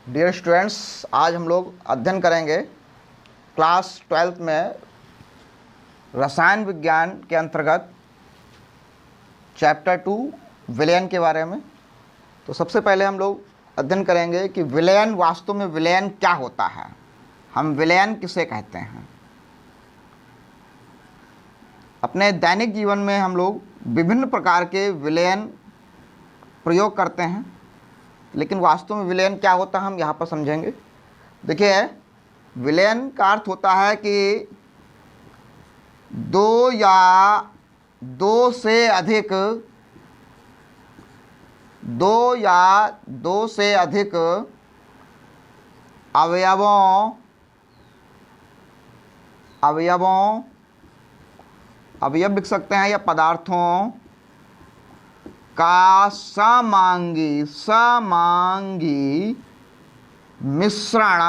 Dear students, आज हम लोग अध्ययन करेंगे क्लास 12th में रसायन विज्ञान के अंतर्गत चैप्टर 2 विलयन के बारे में। तो सबसे पहले हम लोग अध्ययन करेंगे कि विलयन, वास्तव में विलयन क्या होता है, हम विलयन किसे कहते हैं। अपने दैनिक जीवन में हम लोग विभिन्न प्रकार के विलयन प्रयोग करते हैं, लेकिन वास्तव में विलयन क्या होता है हम यहाँ पर समझेंगे। देखिए, विलयन का अर्थ होता है कि दो या दो से अधिक अवयव लिख सकते हैं या पदार्थों का समांगी मिश्रण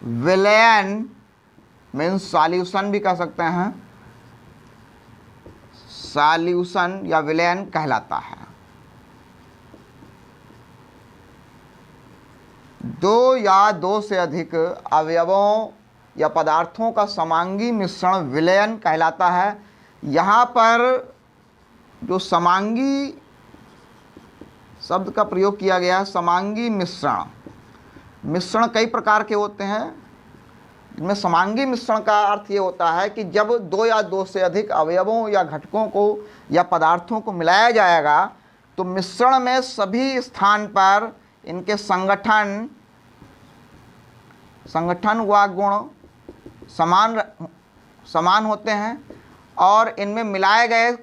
विलयन मीन्स सॉल्यूशन भी कह सकते हैं, सॉल्यूशन या विलयन कहलाता है। दो या दो से अधिक अवयवों या पदार्थों का समांगी मिश्रण विलयन कहलाता है। यहाँ पर जो समांगी शब्द का प्रयोग किया गया है, समांगी मिश्रण कई प्रकार के होते हैं। इनमें समांगी मिश्रण का अर्थ ये होता है कि जब दो या दो से अधिक अवयवों या घटकों को या पदार्थों को मिलाया जाएगा तो मिश्रण में सभी स्थान पर इनके संगठन व गुण समान होते हैं और इनमें मिलाए गए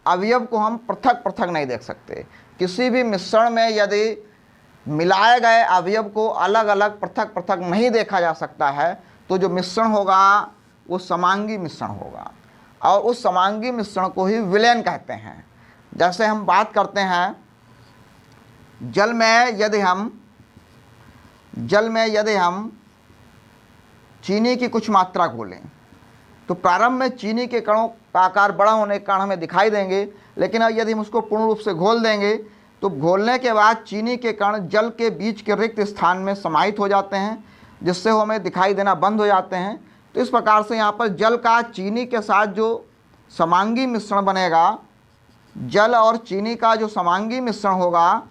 अवयव को हम पृथक पृथक नहीं देख सकते। किसी भी मिश्रण में यदि मिलाए गए अवयव को अलग अलग पृथक पृथक नहीं देखा जा सकता है तो जो मिश्रण होगा वो समांगी मिश्रण होगा, और उस समांगी मिश्रण को ही विलयन कहते हैं। जैसे हम बात करते हैं जल में यदि हम चीनी की कुछ मात्रा घोलें तो प्रारंभ में चीनी के कणों का आकार बड़ा होने के कारण हमें दिखाई देंगे, लेकिन यदि हम उसको पूर्ण रूप से घोल देंगे तो घोलने के बाद चीनी के कण जल के बीच के रिक्त स्थान में समाहित हो जाते हैं, जिससे वो हमें दिखाई देना बंद हो जाते हैं। तो इस प्रकार से यहाँ पर जल का चीनी के साथ जो समांगी मिश्रण बनेगा, जल और चीनी का जो समांगी मिश्रण होगा,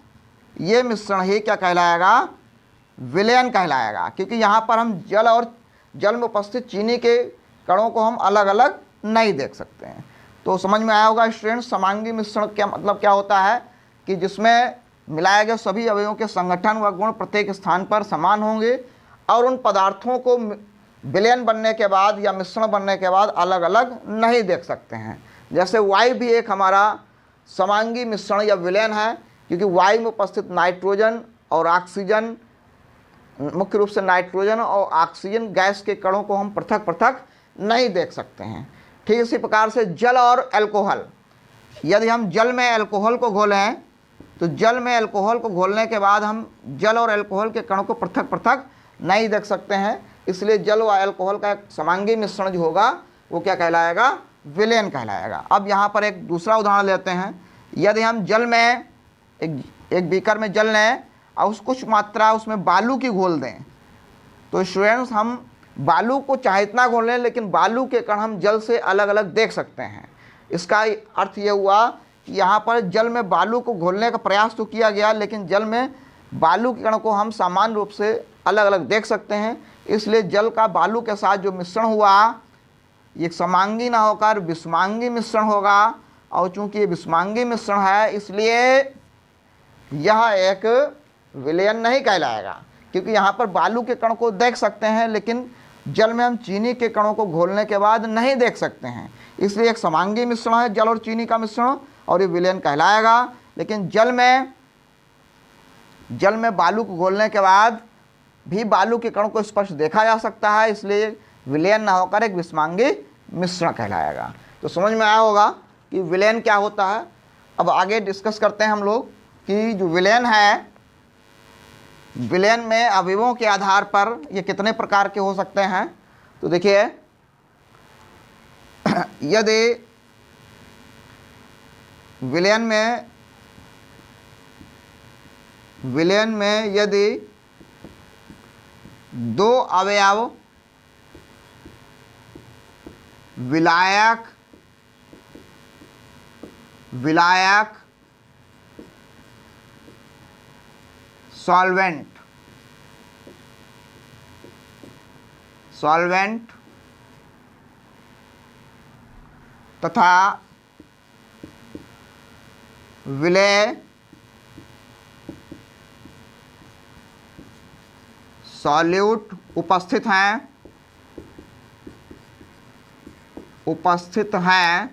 ये मिश्रण ही क्या कहलाएगा, विलयन कहलाएगा। क्योंकि यहाँ पर हम जल में उपस्थित चीनी के कणों को हम अलग अलग नहीं देख सकते हैं। तो समझ में आया होगा स्टूडेंट, समांगी मिश्रण क्या मतलब क्या होता है कि जिसमें मिलाए गए सभी अवयवों के संगठन व गुण प्रत्येक स्थान पर समान होंगे और उन पदार्थों को विलयन बनने के बाद या मिश्रण बनने के बाद अलग अलग नहीं देख सकते हैं। जैसे वायु भी एक हमारा समांगी मिश्रण या विलयन है, क्योंकि वायु में उपस्थित नाइट्रोजन और ऑक्सीजन, मुख्य रूप से नाइट्रोजन और ऑक्सीजन गैस के कणों को हम पृथक पृथक नहीं देख सकते हैं। ठीक इसी प्रकार से जल और अल्कोहल, यदि हम जल में अल्कोहल को घोलें तो जल में अल्कोहल को घोलने के बाद हम जल और अल्कोहल के कणों को पृथक पृथक नहीं देख सकते हैं। इसलिए जल व अल्कोहल का एक समांगी मिश्रण जो होगा वो क्या कहलाएगा, विलयन कहलाएगा। अब यहाँ पर एक दूसरा उदाहरण लेते हैं। यदि हम जल में एक बीकर में जल लें और कुछ मात्रा उसमें बालू की घोल दें तो स्टूडेंट्स, हम बालू को चाहे इतना घोल लें लेकिन बालू के कण हम जल से अलग अलग देख सकते हैं। इसका अर्थ ये हुआ कि यहाँ पर जल में बालू को घोलने का प्रयास तो किया गया, लेकिन जल में बालू के कण को हम सामान्य रूप से अलग अलग देख सकते हैं। इसलिए जल का बालू के साथ जो मिश्रण हुआ ये समांगी ना होकर विषमांगी मिश्रण होगा, और चूंकि ये विषमांगी मिश्रण है इसलिए यह एक विलयन नहीं कहलाएगा, क्योंकि यहाँ पर बालू के कण को देख सकते हैं लेकिन जल में हम चीनी के कणों को घोलने के बाद नहीं देख सकते हैं। इसलिए एक समांगी मिश्रण है जल और चीनी का मिश्रण, और ये विलयन कहलाएगा। लेकिन जल में बालू को घोलने के बाद भी बालू के कणों को स्पष्ट देखा जा सकता है, इसलिए विलयन ना होकर एक विषमांगी मिश्रण कहलाएगा। तो समझ में आया होगा कि विलयन क्या होता है। अब आगे डिस्कस करते हैं हम लोग कि जो विलयन है, विलयन में अवयवों के आधार पर ये कितने प्रकार के हो सकते हैं। तो देखिए, यदि विलयन में विलयन में यदि दो अवयव विलायक विलायक सॉल्वेंट सॉल्वेंट तथा विलेय सॉल्यूट उपस्थित हैं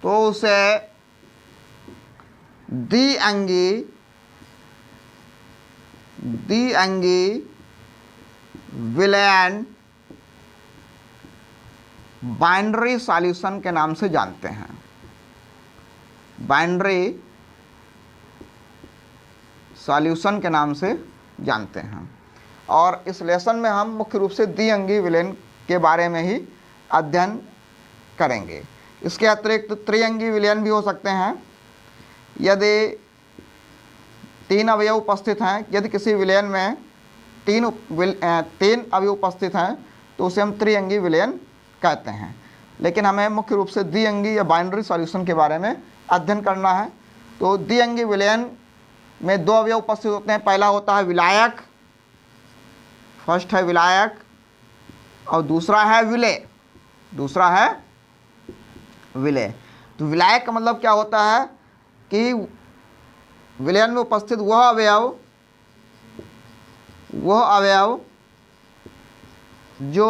तो उसे द्विअंगी विलयन बाइनरी सॉल्यूशन के नाम से जानते हैं। बाइनरी सॉल्यूशन के नाम से जानते हैं। और इस लेसन में हम मुख्य रूप से द्विअंगी विलयन के बारे में ही अध्ययन करेंगे। इसके अतिरिक्त त्रिअंगी विलयन भी हो सकते हैं। यदि तीन अवयव उपस्थित हैं, यदि किसी विलयन में तीन अवयव उपस्थित हैं तो उसे हम त्रिअंगी विलयन कहते हैं। लेकिन हमें मुख्य रूप से द्विअंगी या बाइनरी सॉल्यूशन के बारे में अध्ययन करना है। तो द्विअंगी विलयन में दो अवयव उपस्थित होते हैं। पहला होता है विलायक, फर्स्ट है विलायक, और दूसरा है विलेय। तो विलायक का मतलब क्या होता है कि विलयन में उपस्थित वह अवयव जो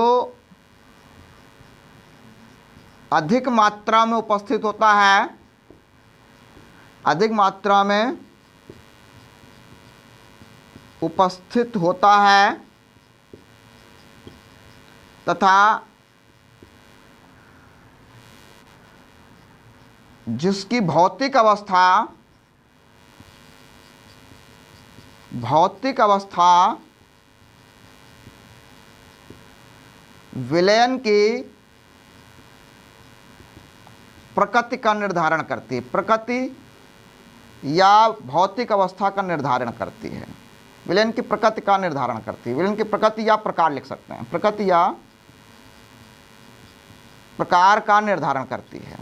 अधिक मात्रा में उपस्थित होता है, अधिक मात्रा में उपस्थित होता है तथा जिसकी भौतिक अवस्था विलयन की प्रकृति का निर्धारण करती है। प्रकृति या भौतिक अवस्था का निर्धारण करती है। विलयन की प्रकृति का निर्धारण करती है। विलयन की प्रकृति या प्रकार लिख सकते हैं। प्रकृति या प्रकार का निर्धारण करती है।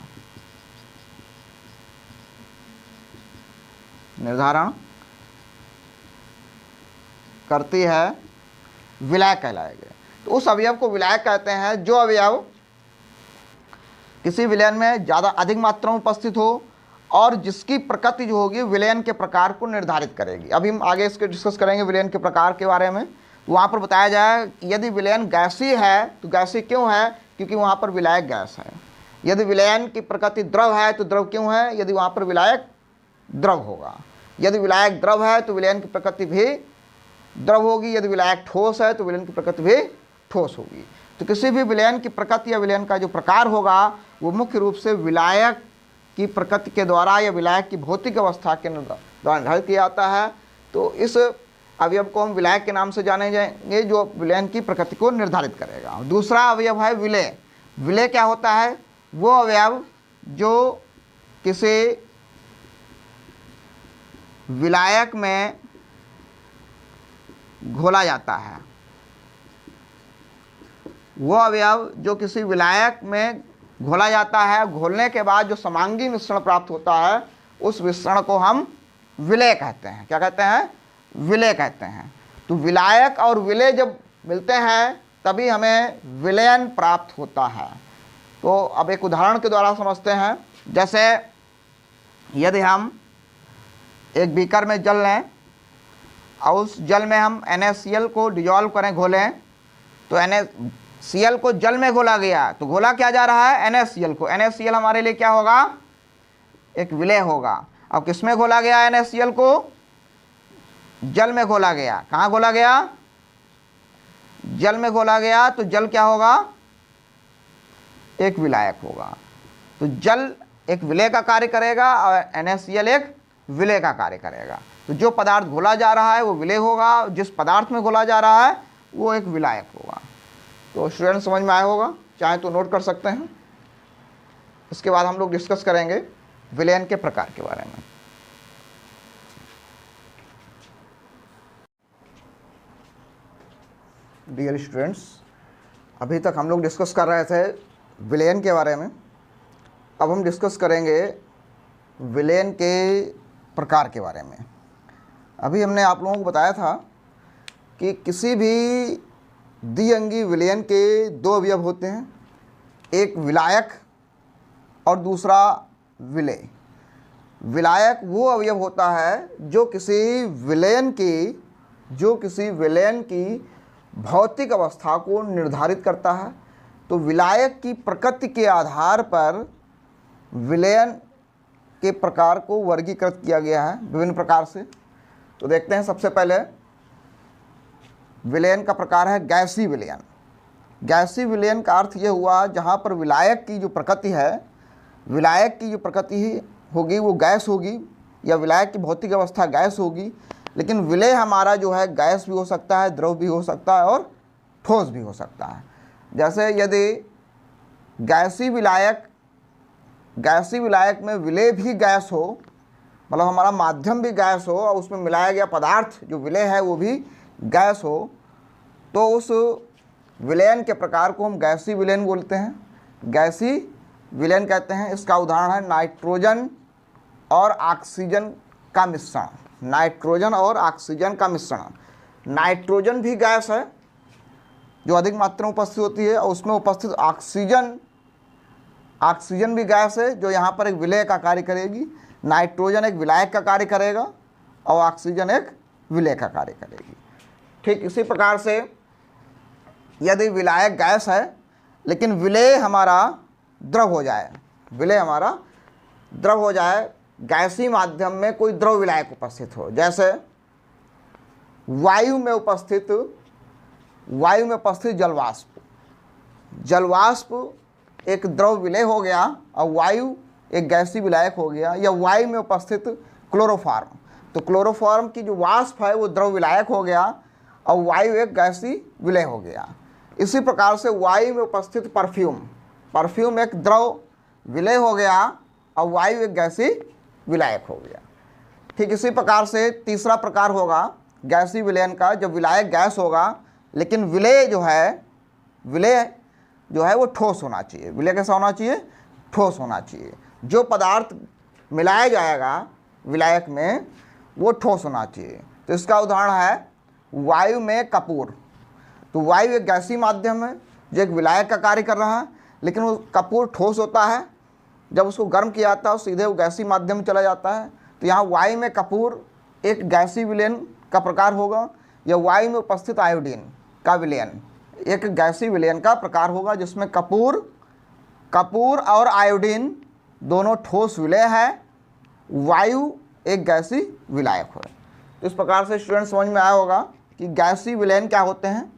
निर्धारण करती है, विलायक कहलाएगा। तो उस अवयव को विलायक कहते हैं जो अवयव किसी विलयन में ज़्यादा अधिक मात्रा में उपस्थित हो और जिसकी प्रकृति जो होगी विलयन के प्रकार को निर्धारित करेगी। अभी हम आगे इसके डिस्कस करेंगे विलयन के प्रकार के बारे में। तो वहाँ पर बताया जाए यदि विलयन गैसीय है तो गैसीय क्यों है, क्योंकि वहाँ पर विलायक गैस है। यदि विलयन की प्रकृति द्रव है तो द्रव क्यों है, यदि वहाँ पर विलायक द्रव होगा। यदि विलायक द्रव है तो विलयन की प्रकृति भी द्रव होगी। यदि विलायक ठोस है तो विलयन की प्रकृति भी ठोस होगी। तो किसी भी विलयन की प्रकृति या विलयन का जो प्रकार होगा वो मुख्य रूप से विलायक की प्रकृति के द्वारा या विलायक की भौतिक अवस्था के द्वारा निर्धारित किया जाता है। तो इस अवयव को हम विलायक के नाम से जाने जाएंगे जो विलयन की प्रकृति को निर्धारित करेगा। दूसरा अवयव है विलेय। विलेय क्या होता है, वो अवयव जो किसी विलायक में घोला जाता है। वो अवयव जो किसी विलायक में घोला जाता है, घोलने के बाद जो समांगी मिश्रण प्राप्त होता है उस मिश्रण को हम विलेय कहते हैं। क्या कहते हैं, विलेय कहते हैं। तो विलायक और विलेय जब मिलते हैं तभी हमें विलयन प्राप्त होता है। तो अब एक उदाहरण के द्वारा समझते हैं। जैसे यदि हम एक बीकर में जल लें और उस जल में हम NaCl को डिजॉल्व करें, घोलें, तो NaCl को जल में घोला गया तो घोला क्या जा रहा है, NaCl को। NaCl हमारे लिए क्या होगा, एक विलेय होगा। अब किस में घोला गया, NaCl को जल में घोला गया। कहाँ घोला गया, जल में घोला गया। तो जल क्या होगा, एक विलायक होगा। तो जल एक विलेय का कार्य करेगा और NaCl एक विलेय का कार्य करेगा। तो जो पदार्थ घोला जा रहा है वो विलेय होगा, जिस पदार्थ में घोला जा रहा है वो एक विलायक होगा। तो स्टूडेंट समझ में आया होगा, चाहे तो नोट कर सकते हैं। इसके बाद हम लोग डिस्कस करेंगे विलयन के प्रकार के बारे में। डियर स्टूडेंट्स, अभी तक हम लोग डिस्कस कर रहे थे विलेन के बारे में। अब हम डिस्कस करेंगे विलेन के प्रकार के बारे में। अभी हमने आप लोगों को बताया था कि किसी भी द्विअंगी विलेन के दो अवयव होते हैं, एक विलायक और दूसरा विलेय। विलायक वो अवयव होता है जो किसी विलेन की भौतिक अवस्था को निर्धारित करता है। तो विलायक की प्रकृति के आधार पर विलेन के प्रकार को वर्गीकृत किया गया है विभिन्न प्रकार से। तो देखते हैं, सबसे पहले विलेन का प्रकार है गैसीय विलेन। गैसीय विलेन का अर्थ ये हुआ जहाँ पर विलायक की जो प्रकृति होगी वो गैस होगी, या विलायक की भौतिक अवस्था गैस होगी, लेकिन विलेय हमारा जो है गैस भी हो सकता है, द्रव भी हो सकता है और ठोस भी हो सकता है। जैसे यदि गैसीय विलायक में विलेय भी गैस हो, मतलब हमारा माध्यम भी गैस हो और उसमें मिलाया गया पदार्थ जो विलेय है वो भी गैस हो, तो उस विलेयन के प्रकार को हम गैसीय विलेयन बोलते हैं, गैसीय विलेयन कहते हैं। इसका उदाहरण है नाइट्रोजन और ऑक्सीजन का मिश्रण। नाइट्रोजन और ऑक्सीजन का मिश्रण। नाइट्रोजन भी गैस है जो अधिक मात्रा में उपस्थित होती है, और उसमें उपस्थित ऑक्सीजन भी गैस है जो यहाँ पर एक विलेय का कार्य करेगी। नाइट्रोजन एक विलायक का कार्य करेगा और ऑक्सीजन एक विलेय का कार्य करेगी। ठीक इसी प्रकार से यदि विलायक गैस है लेकिन विलेय हमारा द्रव हो जाए, गैसीय माध्यम में कोई द्रव विलायक उपस्थित हो, जैसे वायु में उपस्थित जलवाष्प एक द्रव विलेय हो गया और वायु एक गैसीय विलायक हो गया, या वायु में उपस्थित क्लोरोफॉर्म, तो क्लोरोफॉर्म की जो वाष्प है वो द्रव विलायक हो गया और वायु एक गैसीय विलेय हो गया। इसी प्रकार से वायु में उपस्थित परफ्यूम एक द्रव विलेय हो गया और वायु एक गैसीय विलायक हो गया। ठीक इसी प्रकार से तीसरा प्रकार होगा गैसीय विलेयन का, जब विलायक गैस होगा लेकिन विलेय जो है वो ठोस होना चाहिए। विलेय कैसा होना चाहिए? ठोस होना चाहिए। जो पदार्थ मिलाया जाएगा विलायक में वो ठोस होना चाहिए। तो इसका उदाहरण है वायु में कपूर। तो वायु एक गैसीय माध्यम है जो एक विलायक का कार्य कर रहा है, लेकिन वो कपूर ठोस होता है, जब उसको गर्म किया जाता है सीधे वो गैसीय माध्यम में चला जाता है। तो यहाँ वायु में कपूर एक गैसीय विलेयन का प्रकार होगा, या वायु में उपस्थित आयोडीन का विलेयन एक गैसीय विलेयन का प्रकार होगा, जिसमें कपूर और आयोडीन दोनों ठोस विलेय है, वायु एक गैसीय विलायक है। तो इस प्रकार से स्टूडेंट समझ में आया होगा कि गैसीय विलेयन क्या होते हैं,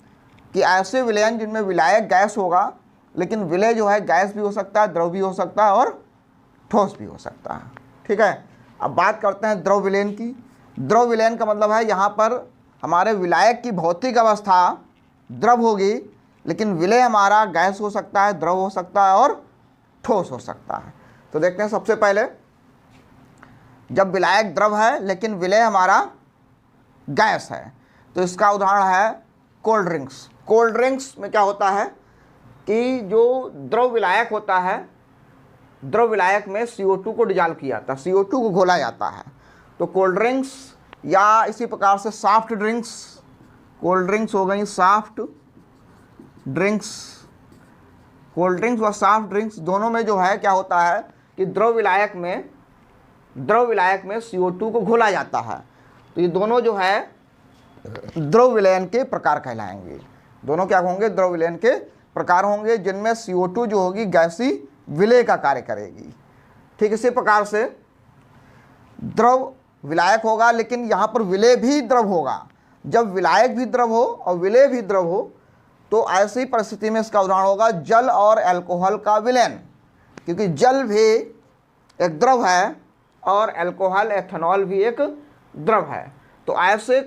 कि ऐसे विलेयन जिनमें विलायक गैस होगा लेकिन विलेय जो है गैस भी हो सकता है, द्रव भी हो सकता है और ठोस भी हो सकता है। ठीक है, अब बात करते हैं द्रव विलेयन की। द्रव विलेयन का मतलब है यहाँ पर हमारे विलायक की भौतिक अवस्था द्रव होगी, लेकिन विलेय हमारा गैस हो सकता है, द्रव हो सकता है और ठोस हो सकता है। तो देखते हैं, सबसे पहले जब विलायक द्रव है लेकिन विलेय हमारा गैस है, तो इसका उदाहरण है कोल्ड ड्रिंक्स। कोल्ड ड्रिंक्स में क्या होता है कि जो द्रव विलायक होता है, द्रव विलायक में CO2 को डिजॉल्व किया जाता है, CO2 को घोला जाता है। तो कोल्ड ड्रिंक्स या इसी प्रकार से सॉफ्ट ड्रिंक्स, कोल्ड ड्रिंक्स हो गई सॉफ्ट ड्रिंक्स। कोल्ड ड्रिंक्स व सॉफ्ट ड्रिंक्स दोनों में जो है क्या होता है कि द्रव विलायक में CO2 को घोला जाता है। तो ये दोनों जो है द्रव विलयन के प्रकार कहलाएंगे। दोनों क्या होंगे? द्रव विलयन के प्रकार होंगे, जिनमें CO2 जो होगी गैसीय विलेय का कार्य करेगी। ठीक इसी प्रकार से द्रव विलायक होगा लेकिन यहाँ पर विलेय भी द्रव होगा। जब विलायक भी द्रव हो और विलेय भी द्रव हो तो ऐसी परिस्थिति में इसका उदाहरण होगा जल और अल्कोहल का विलयन, क्योंकि जल भी एक द्रव है और अल्कोहल एथेनॉल भी एक द्रव है। तो ऐसे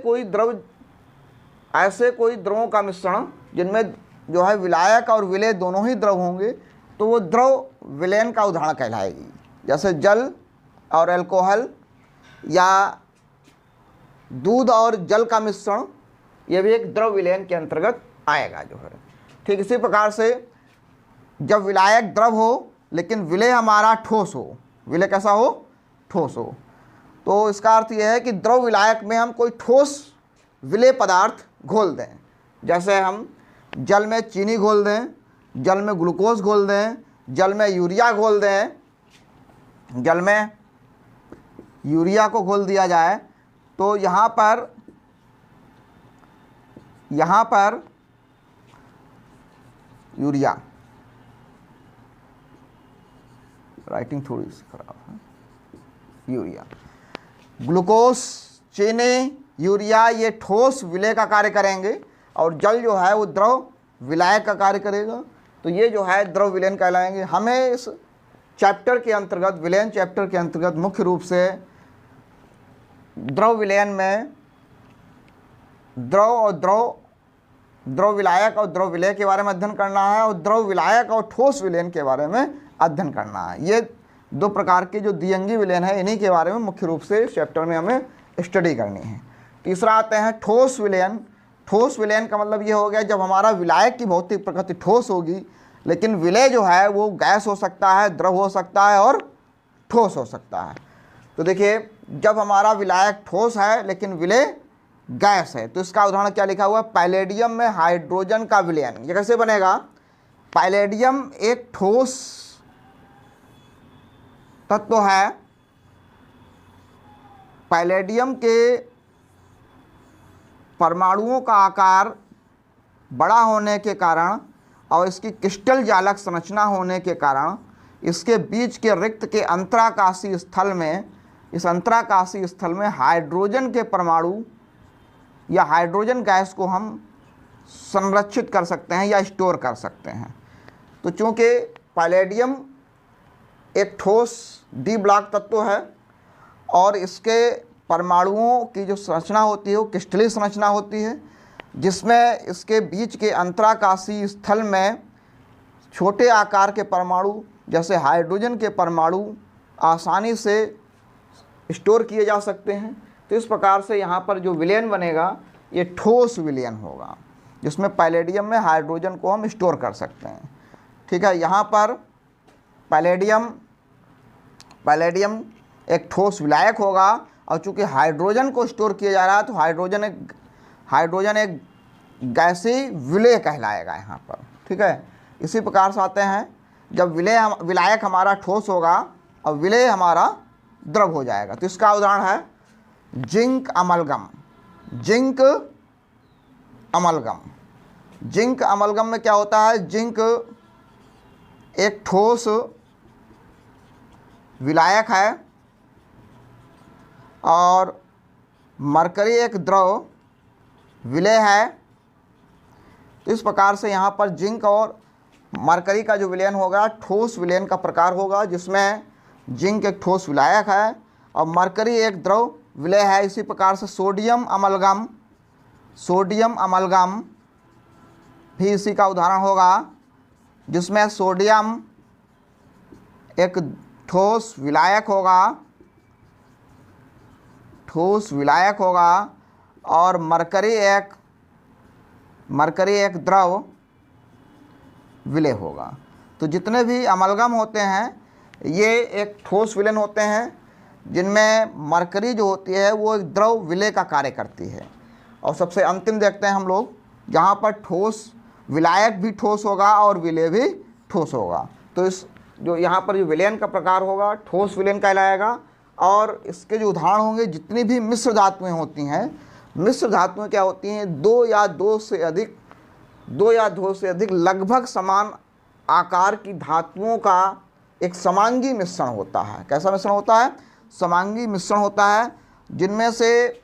कोई द्रवों का मिश्रण जिनमें जो है विलायक और विलेय दोनों ही द्रव होंगे, तो वो द्रव विलयन का उदाहरण कहलाएगी। जैसे जल और अल्कोहल या दूध और जल का मिश्रण, ये भी एक द्रव विलयन के अंतर्गत आएगा जो है। ठीक इसी प्रकार से जब विलायक द्रव हो लेकिन विलेय हमारा ठोस हो, विलेय कैसा हो, ठोस हो, तो इसका अर्थ यह है कि द्रव विलायक में हम कोई ठोस विलेय पदार्थ घोल दें। जैसे हम जल में चीनी घोल दें, जल में ग्लूकोज घोल दें, जल में यूरिया घोल दें, जल में यूरिया को घोल दिया जाए तो यहाँ पर यूरिया, राइटिंग थोड़ी सी खराब है, यूरिया, ग्लूकोज, चीनी, यूरिया ये ठोस विलेय का कार्य करेंगे और जल जो है वो द्रव विलायक का कार्य करेगा। तो ये जो है द्रव विलयन कहलाएंगे। हमें इस चैप्टर के अंतर्गत, विलयन चैप्टर के अंतर्गत मुख्य रूप से द्रव विलयन में द्रव विलायक और द्रव विलेय के बारे में अध्ययन करना है और द्रव विलायक और ठोस विलयन के बारे में अध्ययन करना है। ये दो प्रकार के जो द्विअंगी विलयन है इन्हीं के बारे में मुख्य रूप से इस चैप्टर में हमें स्टडी करनी है। तीसरा आते हैं ठोस विलयन। ठोस विलयन का मतलब ये हो गया जब हमारा विलायक की भौतिक प्रकृति ठोस होगी लेकिन विलेय जो है वो गैस हो सकता है, द्रव हो सकता है और ठोस हो सकता है। तो देखिए जब हमारा विलायक ठोस है लेकिन विलेय गैस है तो इसका उदाहरण क्या लिखा हुआ है, पैलेडियम में हाइड्रोजन का विलयन। ये कैसे बनेगा, पैलेडियम एक ठोस तत्व है, पैलेडियम के परमाणुओं का आकार बड़ा होने के कारण और इसकी क्रिस्टल जालक संरचना होने के कारण इसके बीच के रिक्त के अंतराकाशीय स्थल में, इस अंतराकाशीय स्थल में हाइड्रोजन के परमाणु या हाइड्रोजन गैस को हम संरक्षित कर सकते हैं या स्टोर कर सकते हैं। तो चूँकि पैलेडियम एक ठोस डी ब्लॉक तत्व है और इसके परमाणुओं की जो संरचना होती है वो क्रिस्टलीय संरचना होती है जिसमें इसके बीच के अंतराकाशीय स्थल में छोटे आकार के परमाणु जैसे हाइड्रोजन के परमाणु आसानी से स्टोर किए जा सकते हैं। तो इस प्रकार से यहाँ पर जो विलयन बनेगा ये ठोस विलयन होगा जिसमें पैलेडियम में हाइड्रोजन को हम स्टोर कर सकते हैं। ठीक है, यहाँ पर पैलेडियम एक ठोस विलायक होगा और चूँकि हाइड्रोजन को स्टोर किया जा रहा है तो हाइड्रोजन एक गैसीय विलेय कहलाएगा यहाँ पर। ठीक है, इसी प्रकार से आते हैं जब विलायक हमारा ठोस होगा और विलेय हमारा द्रव हो जाएगा। तो इसका उदाहरण है जिंक अमलगम। जिंक अमलगम में क्या होता है, जिंक एक ठोस विलायक है और मरकरी एक द्रव विलेय है। तो इस प्रकार से यहाँ पर जिंक और मरकरी का जो विलयन होगा ठोस विलयन का प्रकार होगा जिसमें जिंक एक ठोस विलायक है और मरकरी एक द्रव विलेय है। इसी प्रकार से सोडियम अमलगम भी इसी का उदाहरण होगा जिसमें सोडियम एक ठोस विलायक होगा और मरकरी एक द्रव विलेय होगा। तो जितने भी अमलगम होते हैं ये एक ठोस विलयन होते हैं जिनमें मरकरी जो होती है वो एक द्रव विलेय का कार्य करती है। और सबसे अंतिम देखते हैं हम लोग जहाँ पर ठोस विलायक भी ठोस होगा और विलेय भी ठोस होगा। तो इस जो यहाँ पर जो विलयन का प्रकार होगा ठोस विलयन कहलाएगा। और इसके जो उदाहरण होंगे जितनी भी मिश्र धातुएँ होती हैं, मिश्र धातुएँ क्या होती हैं, दो या दो से अधिक लगभग समान आकार की धातुओं का एक समांगी मिश्रण होता है। कैसा मिश्रण होता है, समांगी मिश्रण होता है जिनमें से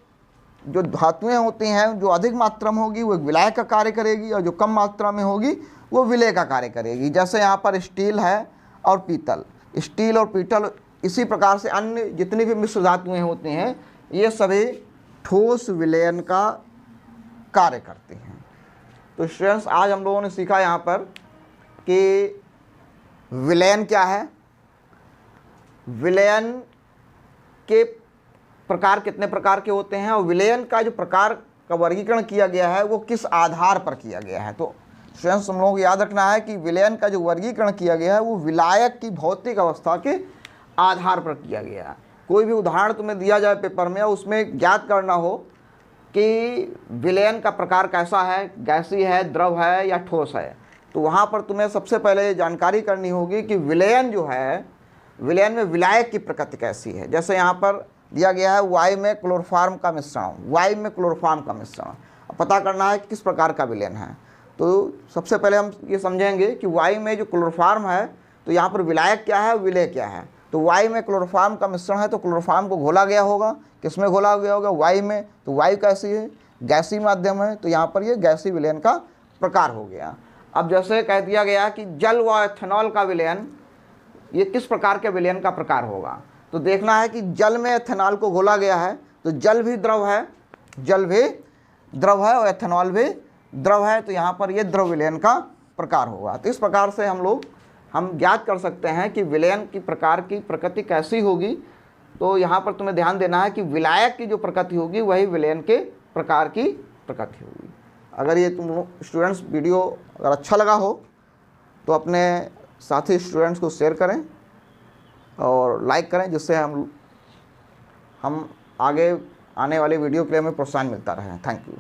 जो धातुएं होती हैं जो अधिक मात्रा में होगी वो एक विलायक का कार्य करेगी और जो कम मात्रा में होगी वो विलेय का कार्य करेगी। जैसे यहाँ पर स्टील है और पीतल, स्टील और पीतल, इसी प्रकार से अन्य जितनी भी मिश्र धातुएं होती हैं ये सभी ठोस विलयन का कार्य करती हैं। तो स्टूडेंट्स आज हम लोगों ने सीखा यहाँ पर कि विलयन क्या है, विलयन के प्रकार कितने प्रकार के होते हैं और विलयन का जो प्रकार का वर्गीकरण किया गया है वो किस आधार पर किया गया है। तो स्टूडेंट्स हम लोगों को याद रखना है कि विलयन का जो वर्गीकरण किया गया है वो विलायक की भौतिक अवस्था के आधार पर किया गया है। कोई भी उदाहरण तुम्हें दिया जाए पेपर में, उसमें ज्ञात करना हो कि विलयन का प्रकार कैसा है, गैसीय है, द्रव है या ठोस है, तो वहाँ पर तुम्हें सबसे पहले जानकारी करनी होगी कि विलयन जो है, विलयन में विलायक की प्रकृति कैसी है। जैसे यहाँ पर दिया गया है वायु में क्लोरोफॉर्म का मिश्रण, वायु में क्लोरोफॉर्म का मिश्रण। पता करना है कि किस प्रकार का विलयन है। तो सबसे पहले हम ये समझेंगे कि वायु में जो क्लोरोफॉर्म है तो यहाँ पर विलायक क्या है, विलेय क्या है। तो वायु में क्लोरोफॉर्म का मिश्रण है तो क्लोरोफॉर्म को घोला गया होगा, किसमें घोला गया होगा, वायु में। तो वायु कैसी है, गैसीय माध्यम है, तो यहाँ पर ये गैसीय विलयन का प्रकार हो गया। अब जैसे कह दिया गया कि जल व एथेनॉल का विलयन, ये किस प्रकार के विलयन का प्रकार होगा। तो देखना है कि जल में एथेनॉल को घोला गया है तो जल भी द्रव है, जल भी द्रव है और एथेनॉल भी द्रव है, तो यहाँ पर ये द्रव विलयन का प्रकार होगा। तो इस प्रकार से हम ज्ञात कर सकते हैं कि विलयन की प्रकार की प्रकृति कैसी होगी। तो यहाँ पर तुम्हें ध्यान देना है कि विलायक की जो प्रकृति होगी वही विलयन के प्रकार की प्रकृति होगी। अगर ये तुम स्टूडेंट्स वीडियो अगर अच्छा लगा हो तो अपने साथी स्टूडेंट्स को शेयर करें और लाइक करें, जिससे हम आगे आने वाले वीडियो के लिए हमें प्रोत्साहन मिलता रहे। Thank you.